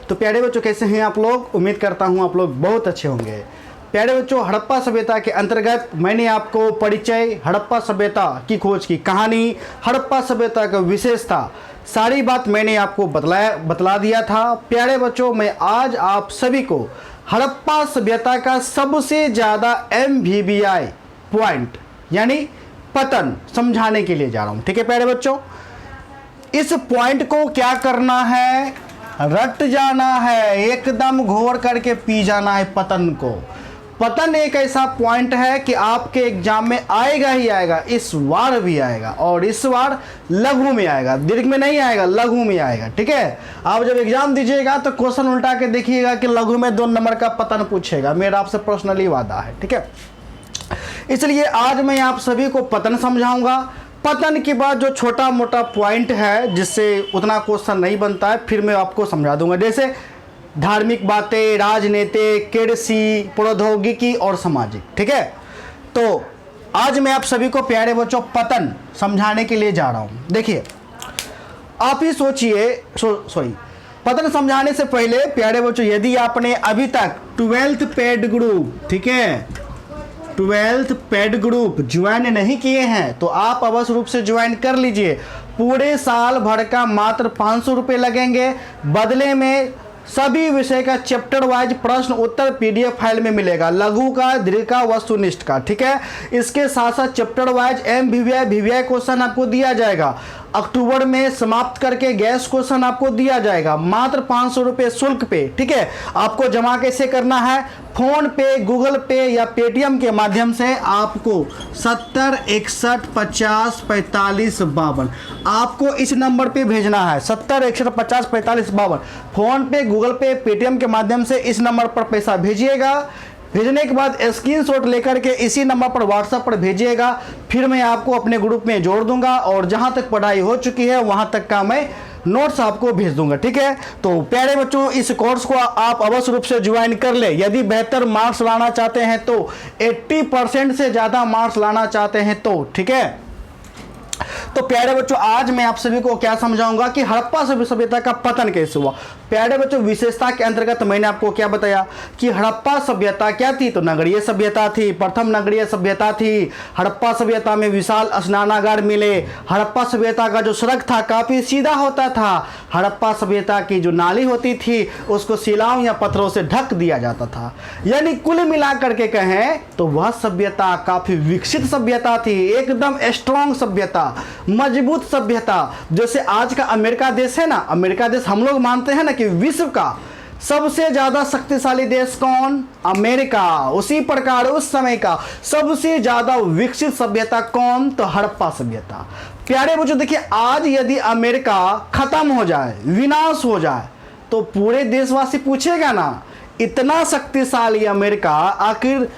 तो प्यारे बच्चों कैसे हैं आप लोग? उम्मीद करता हूं आप लोग बहुत अच्छे होंगे। प्यारे बच्चों, हड़प्पा सभ्यता के अंतर्गत मैंने आपको परिचय, हड़प्पा सभ्यता की खोज की कहानी, हड़प्पा सभ्यता का विशेषता, सारी बात मैंने आपको बतला दिया था। प्यारे बच्चों, मैं आज आप सभी को हड़प्पा सभ्यता का सबसे ज़्यादा MVBI पॉइंट यानी पतन समझाने के लिए जा रहा हूँ। ठीक है प्यारे बच्चों, इस पॉइंट को क्या करना है? रट जाना है, एकदम घोर करके पी जाना है पतन को। पतन एक ऐसा पॉइंट है कि आपके एग्जाम में आएगा ही आएगा, इस बार भी आएगा, और इस बार लघु में आएगा, दीर्घ में नहीं आएगा, लघु में आएगा। ठीक है, आप जब एग्जाम दीजिएगा तो क्वेश्चन उल्टा के देखिएगा कि लघु में 2 नंबर का पतन पूछेगा, मेरा आपसे पर्सनली वादा है। ठीक है, इसलिए आज मैं आप सभी को पतन समझाऊंगा। पतन के बाद जो छोटा मोटा पॉइंट है जिससे उतना क्वेश्चन नहीं बनता है, फिर मैं आपको समझा दूंगा, जैसे धार्मिक बातें, राजनीतिक, कृषि, प्रौद्योगिकी और सामाजिक। ठीक है, तो आज मैं आप सभी को प्यारे बच्चों पतन समझाने के लिए जा रहा हूं। देखिए, आप ही सोचिए, सॉरी, पतन समझाने से पहले प्यारे बच्चों, यदि आपने अभी तक 12th पेड ग्रुप, ठीक है, 12th पेड ग्रुप ज्वाइन नहीं किए हैं तो आप अवश्य रूप से ज्वाइन कर लीजिए। पूरे साल भर का मात्र 500 रुपये लगेंगे। बदले में सभी विषय का चैप्टर वाइज प्रश्न उत्तर PDF फाइल में मिलेगा, लघु का, दीर्घ का, वस्तुनिष्ठ का। ठीक है, इसके साथ साथ chapter wise MVBI VBI question आपको दिया जाएगा। अक्टूबर में समाप्त करके गैस क्वेश्चन आपको दिया जाएगा मात्र 500 रुपये शुल्क पे। ठीक है, आपको जमा कैसे करना है? फोन पे, गूगल पे या पेटीएम के माध्यम से आपको 70 61 50 45 52 आपको इस नंबर पे भेजना है। 70 61 50 45 52 फोन पे, गूगल पे, पेटीएम के माध्यम से इस नंबर पर पैसा भेजिएगा। भेजने के बाद स्क्रीनशॉट लेकर के इसी नंबर पर व्हाट्सएप पर भेजिएगा, फिर मैं आपको अपने ग्रुप में जोड़ दूंगा और जहां तक पढ़ाई हो चुकी है वहां तक का मैं नोट्स आपको भेज दूंगा। ठीक है, तो प्यारे बच्चों, इस कोर्स को आप अवश्य रूप से ज्वाइन कर ले। यदि बेहतर मार्क्स लाना चाहते हैं तो 80% से ज़्यादा मार्क्स लाना चाहते हैं तो, ठीक है। तो प्यारे बच्चों, आज मैं आप सभी को क्या समझाऊंगा कि हड़प्पा सभ्यता का पतन कैसे हुआ। प्यारे बच्चों, विशेषता के अंतर्गत मैंने आपको क्या बताया कि हड़प्पा सभ्यता क्या थी? तो नगरीय सभ्यता थी, प्रथम नगरीय सभ्यता थी। हड़प्पा सभ्यता में विशाल स्नानागार मिले। हड़प्पा सभ्यता का जो सड़क था काफी सीधा होता था। हड़प्पा सभ्यता की जो नाली होती थी उसको शिलाओं या पत्थरों से ढक दिया जाता था। यानी कुल मिलाकर के कहें तो वह सभ्यता काफी विकसित सभ्यता थी, एकदम स्ट्रॉन्ग सभ्यता, मजबूत सभ्यता। जैसे आज का अमेरिका देश है ना, अमेरिका देश हम लोग मानते हैं ना कि विश्व का सबसे ज्यादा शक्तिशाली देश कौन? अमेरिका। उसी प्रकार उस समय का सबसे ज्यादा विकसित सभ्यता कौन? तो हड़प्पा सभ्यता। प्यारे बच्चों देखिए, आज यदि अमेरिका खत्म हो जाए, विनाश हो जाए, तो पूरे देशवासी पूछेगा ना, इतना शक्तिशाली अमेरिका, आखिर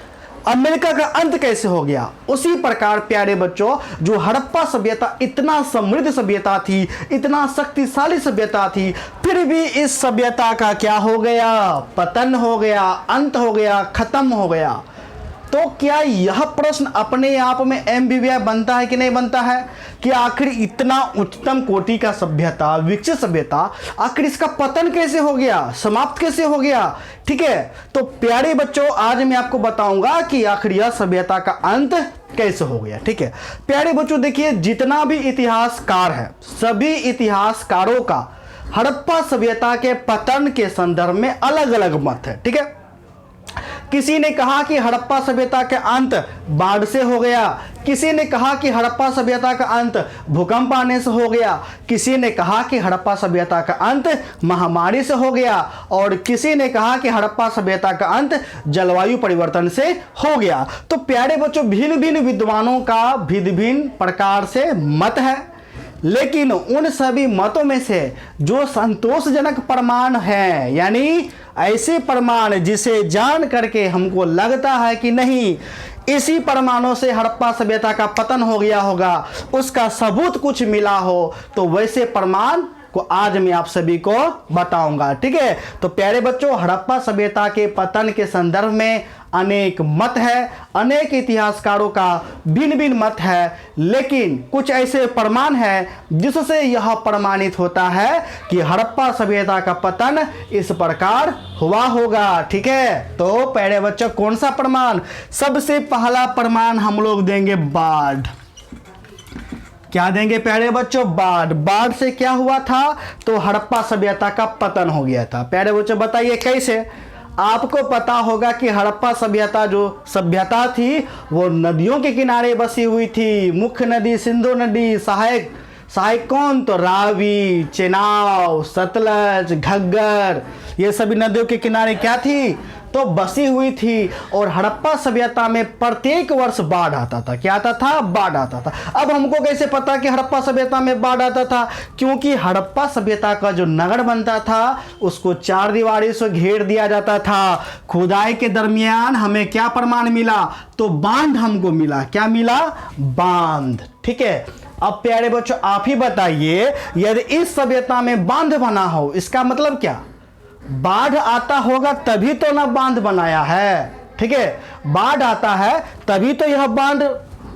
अमेरिका का अंत कैसे हो गया? उसी प्रकार प्यारे बच्चों, जो हड़प्पा सभ्यता इतना समृद्ध सभ्यता थी, इतना शक्तिशाली सभ्यता थी, फिर भी इस सभ्यता का क्या हो गया? पतन हो गया, अंत हो गया, खत्म हो गया। तो क्या यह प्रश्न अपने आप में MVBI बनता है कि नहीं बनता है कि आखिर इतना उच्चतम कोटि का सभ्यता, विकसित सभ्यता, आखिर इसका पतन कैसे हो गया, समाप्त कैसे हो गया? ठीक है, तो प्यारे बच्चों, आज मैं आपको बताऊंगा कि आखिर यह सभ्यता का अंत कैसे हो गया। ठीक है प्यारे बच्चों, देखिए, जितना भी इतिहासकार है, सभी इतिहासकारों का हड़प्पा सभ्यता के पतन के संदर्भ में अलग अलग मत है। ठीक है, किसी ने कहा कि हड़प्पा सभ्यता का अंत बाढ़ से हो गया, किसी ने कहा कि हड़प्पा सभ्यता का अंत भूकंप आने से हो गया, किसी ने कहा कि हड़प्पा सभ्यता का अंत महामारी से हो गया, और किसी ने कहा कि हड़प्पा सभ्यता का अंत जलवायु परिवर्तन से हो गया। तो प्यारे बच्चों, भिन्न भिन्न विद्वानों का भिन्न भिन्न प्रकार से मत है, लेकिन उन सभी मतों में से जो संतोषजनक प्रमाण है, यानी ऐसे प्रमाण जिसे जान करके हमको लगता है कि नहीं, इसी प्रमाणों से हड़प्पा सभ्यता का पतन हो गया होगा, उसका सबूत कुछ मिला हो, तो वैसे प्रमाण को आज मैं आप सभी को बताऊंगा। ठीक है, तो प्यारे बच्चों, हड़प्पा सभ्यता के पतन के संदर्भ में अनेक मत है, अनेक इतिहासकारों का भिन्न भिन्न मत है, लेकिन कुछ ऐसे प्रमाण हैं जिससे यह प्रमाणित होता है कि हड़प्पा सभ्यता का पतन इस प्रकार हुआ होगा। ठीक है, तो प्यारे बच्चों, कौन सा प्रमाण? सबसे पहला प्रमाण हम लोग देंगे बाढ़। क्या देंगे प्यारे बच्चों? बाढ़। बाढ़ से क्या हुआ था? तो हड़प्पा सभ्यता का पतन हो गया था। प्यारे बच्चों बताइए कैसे? आपको पता होगा कि हड़प्पा सभ्यता जो सभ्यता थी वो नदियों के किनारे बसी हुई थी। मुख्य नदी सिंधु नदी, सहायक कौन? तो रावी, चेनाब, सतलज, घग्गर, ये सभी नदियों के किनारे क्या थी? तो बसी हुई थी। और हड़प्पा सभ्यता में प्रत्येक वर्ष बाढ़ आता था। क्या आता था? बाढ़ आता था। अब हमको कैसे पता कि हड़प्पा सभ्यता में बाढ़ आता था? क्योंकि हड़प्पा सभ्यता का जो नगर बनता था उसको चार दीवारी से घेर दिया जाता था। खुदाई के दरमियान हमें क्या प्रमाण मिला? तो बांध हमको मिला। क्या मिला? बांध। ठीक है, अब प्यारे बच्चों आप ही बताइए, यदि इस सभ्यता में बांध बना हो, इसका मतलब क्या? बाढ़ आता होगा तभी तो ना बांध बनाया है। ठीक है, बाढ़ आता है तभी तो यह बांध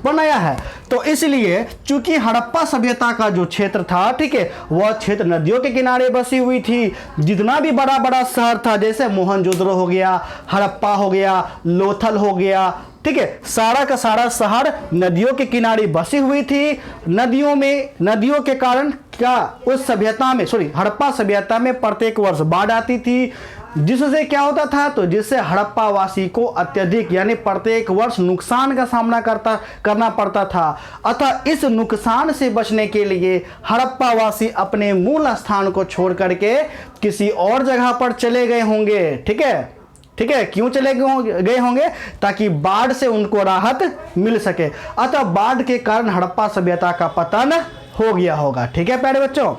बनाया है। तो इसलिए चूंकि हड़प्पा सभ्यता का जो क्षेत्र था, ठीक है, वह क्षेत्र नदियों के किनारे बसी हुई थी। जितना भी बड़ा बड़ा शहर था, जैसे मोहनजोदड़ो हो गया, हड़प्पा हो गया, लोथल हो गया, ठीक है, सारा का सारा शहर नदियों के किनारे बसी हुई थी। नदियों के कारण क्या उस सभ्यता में, हड़प्पा सभ्यता में प्रत्येक वर्ष बाढ़ आती थी, जिससे क्या होता था? तो जिससे हड़प्पा वासी को अत्यधिक यानी प्रत्येक वर्ष नुकसान का सामना करना पड़ता था। अतः इस नुकसान से बचने के लिए हड़प्पा वासी अपने मूल स्थान को छोड़ करके किसी और जगह पर चले गए होंगे। ठीक है, क्यों चले गए होंगे? ताकि बाढ़ से उनको राहत मिल सके। अतः बाढ़ के कारण हड़प्पा सभ्यता का पतन हो गया होगा। ठीक है प्यारे बच्चों,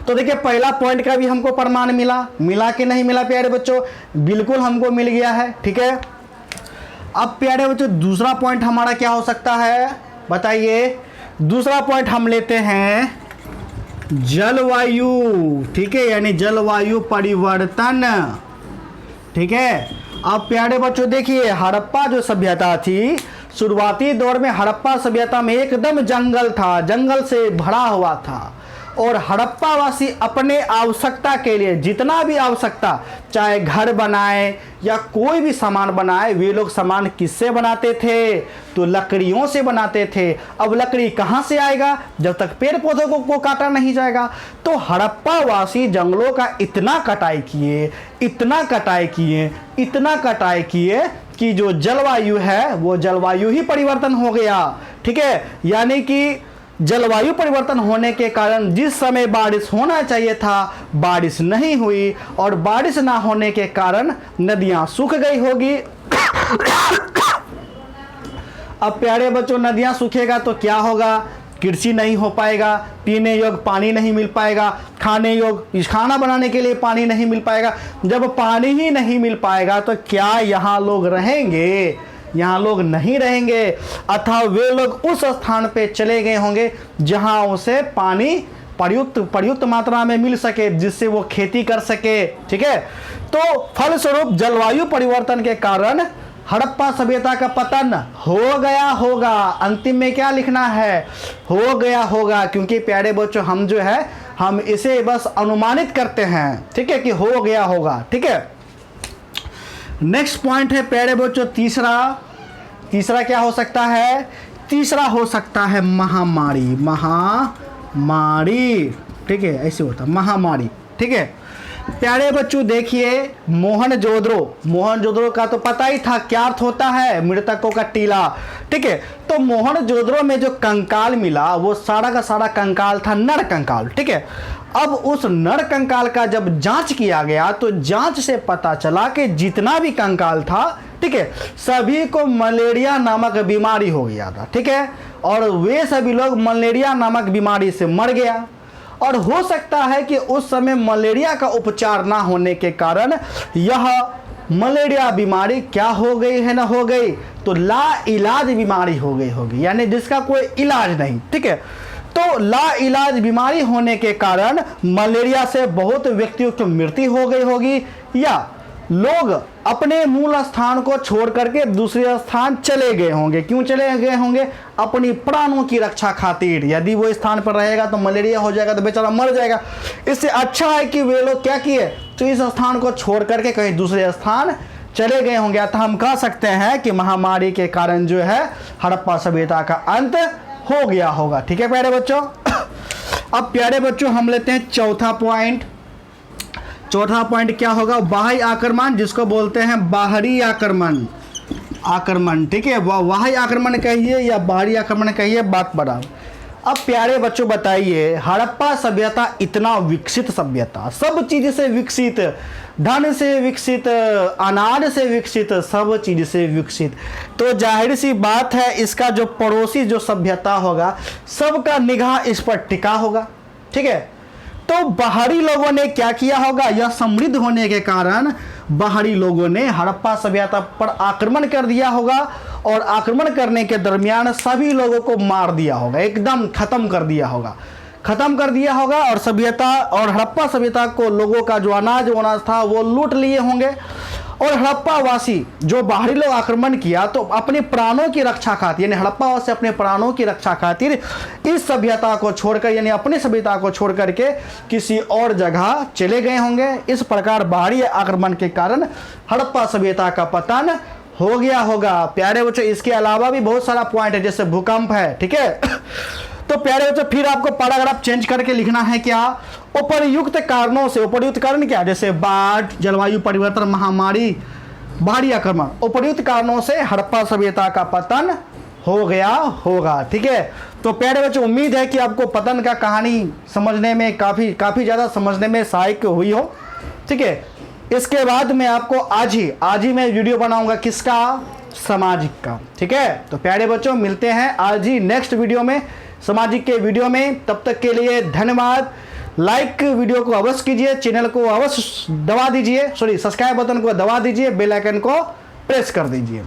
तो देखिए पहला पॉइंट का भी हमको प्रमाण मिला कि नहीं मिला प्यारे बच्चों? बिल्कुल हमको मिल गया है। ठीक है, अब प्यारे बच्चों दूसरा पॉइंट हमारा क्या हो सकता है? बताइए। दूसरा पॉइंट हम लेते हैं जलवायु। ठीक है, यानी जलवायु परिवर्तन। ठीक है, अब प्यारे बच्चों देखिए, हड़प्पा जो सभ्यता थी, शुरुआती दौर में हड़प्पा सभ्यता में एकदम जंगल था, जंगल से भरा हुआ था। और हड़प्पा वासी अपने आवश्यकता के लिए जितना भी आवश्यकता, चाहे घर बनाए या कोई भी सामान बनाए, वे लोग सामान किससे बनाते थे? तो लकड़ियों से बनाते थे। अब लकड़ी कहाँ से आएगा जब तक पेड़ पौधों को काटा नहीं जाएगा? तो हड़प्पा वासी जंगलों का इतना कटाई किए कि जो जलवायु है वो जलवायु ही परिवर्तन हो गया। ठीक है, यानी कि जलवायु परिवर्तन होने के कारण जिस समय बारिश होना चाहिए था बारिश नहीं हुई, और बारिश ना होने के कारण नदियां सूख गई होगी। अब प्यारे बच्चों नदियां सूखेगा तो क्या होगा? कृषि नहीं हो पाएगा, पीने योग्य पानी नहीं मिल पाएगा, खाने योग्य खाना बनाने के लिए पानी नहीं मिल पाएगा। जब पानी ही नहीं मिल पाएगा तो क्या यहाँ लोग रहेंगे? यहाँ लोग नहीं रहेंगे। अतः वे लोग उस स्थान पे चले गए होंगे जहाँ उसे पानी पर्याप्त मात्रा में मिल सके, जिससे वो खेती कर सके। ठीक है, तो फलस्वरूप जलवायु परिवर्तन के कारण हड़प्पा सभ्यता का पतन हो गया होगा। अंतिम में क्या लिखना है? हो गया होगा, क्योंकि प्यारे बच्चों हम इसे बस अनुमानित करते हैं। ठीक है, कि हो गया होगा। ठीक है, नेक्स्ट पॉइंट है प्यारे बच्चों तीसरा क्या हो सकता है? तीसरा हो सकता है महामारी। ठीक है, ऐसे होता महामारी। ठीक है, प्यारे बच्चों देखिए, मोहनजोदड़ो का तो पता ही था क्या अर्थ होता है, मृतकों का टीला। ठीक है, तो मोहनजोदड़ो में जो कंकाल मिला वो सारा का सारा कंकाल था नर कंकाल। ठीक है, अब उस नर कंकाल का जब जांच किया गया तो जांच से पता चला कि जितना भी कंकाल था, ठीक है, सभी को मलेरिया नामक बीमारी हो गया था। ठीक है, और वे सभी लोग मलेरिया नामक बीमारी से मर गया। और हो सकता है कि उस समय मलेरिया का उपचार ना होने के कारण यह मलेरिया बीमारी क्या हो गई है ना हो गई, तो ला इलाज बीमारी हो गई होगी, यानी जिसका कोई इलाज नहीं। ठीक है, तो लाइलाज बीमारी होने के कारण मलेरिया से बहुत व्यक्तियों की मृत्यु हो गई होगी, या लोग अपने मूल स्थान को छोड़ करके दूसरे स्थान चले गए होंगे। क्यों चले गए होंगे? अपनी प्राणों की रक्षा खातिर। यदि वो स्थान पर रहेगा तो मलेरिया हो जाएगा तो बेचारा मर जाएगा। इससे अच्छा है कि वे लोग क्या किए, तो इस स्थान को छोड़ करके कहीं दूसरे स्थान चले गए होंगे। अतः हम कह सकते हैं कि महामारी के कारण जो है हड़प्पा सभ्यता का अंत हो गया होगा। ठीक है प्यारे बच्चों। अब प्यारे बच्चों हम लेते हैं चौथा पॉइंट। चौथा पॉइंट क्या होगा? बाह्य आक्रमण, जिसको बोलते हैं बाहरी आक्रमण। ठीक है, बाह्य आक्रमण कहिए या बाहरी आक्रमण कहिए, बात बड़ा। अब प्यारे बच्चों बताइए, हड़प्पा सभ्यता इतना विकसित सभ्यता, सब चीज से विकसित, धन से विकसित, अनाज से विकसित, सब चीज से विकसित, तो जाहिर सी बात है इसका जो पड़ोसी जो सभ्यता होगा सबका निगाह इस पर टिका होगा। ठीक है, तो बाहरी लोगों ने क्या किया होगा? यह समृद्ध होने के कारण बाहरी लोगों ने हड़प्पा सभ्यता पर आक्रमण कर दिया होगा, और आक्रमण करने के दरमियान सभी लोगों को मार दिया होगा, एकदम खत्म कर दिया होगा, और सभ्यता और हड़प्पा सभ्यता को लोगों का जो अनाज था वो लूट लिए होंगे। और हड़प्पा वासी जो बाहरी लोग आक्रमण किया तो अपने प्राणों की रक्षा खातिर, यानी हड़प्पा वासी अपने प्राणों की रक्षा खातिर इस सभ्यता को छोड़कर, यानी अपनी सभ्यता को छोड़ करके किसी और जगह चले गए होंगे। इस प्रकार बाहरी आक्रमण के कारण हड़प्पा सभ्यता का पतन हो गया होगा। प्यारे बच्चों इसके अलावा भी बहुत सारा पॉइंट है, जैसे भूकंप है। ठीक है, तो प्यारे बच्चों फिर आपको पैराग्राफ चेंज करके लिखना है क्या? उपर्युक्त कारणों से, उपर्युक्त कारण क्या? जैसे बाढ़, जलवायु परिवर्तन, महामारी, बाहरी आक्रमण, उपर्युक्त कारणों से हड़प्पा सभ्यता का पतन हो गया होगा। ठीक है, तो प्यारे बच्चों उम्मीद है कि आपको पतन का कहानी समझने में काफी ज्यादा समझने में सहायक हुई हो। ठीक है, इसके बाद मैं आपको आज ही मैं वीडियो बनाऊंगा, किसका? सामाजिक का। ठीक है, तो प्यारे बच्चों मिलते हैं आज ही नेक्स्ट वीडियो में, सामाजिक के वीडियो में। तब तक के लिए धन्यवाद। लाइक वीडियो को अवश्य कीजिए, चैनल को अवश्य दबा दीजिए, सॉरी सब्सक्राइब बटन को दबा दीजिए, बेल आइकन को प्रेस कर दीजिए।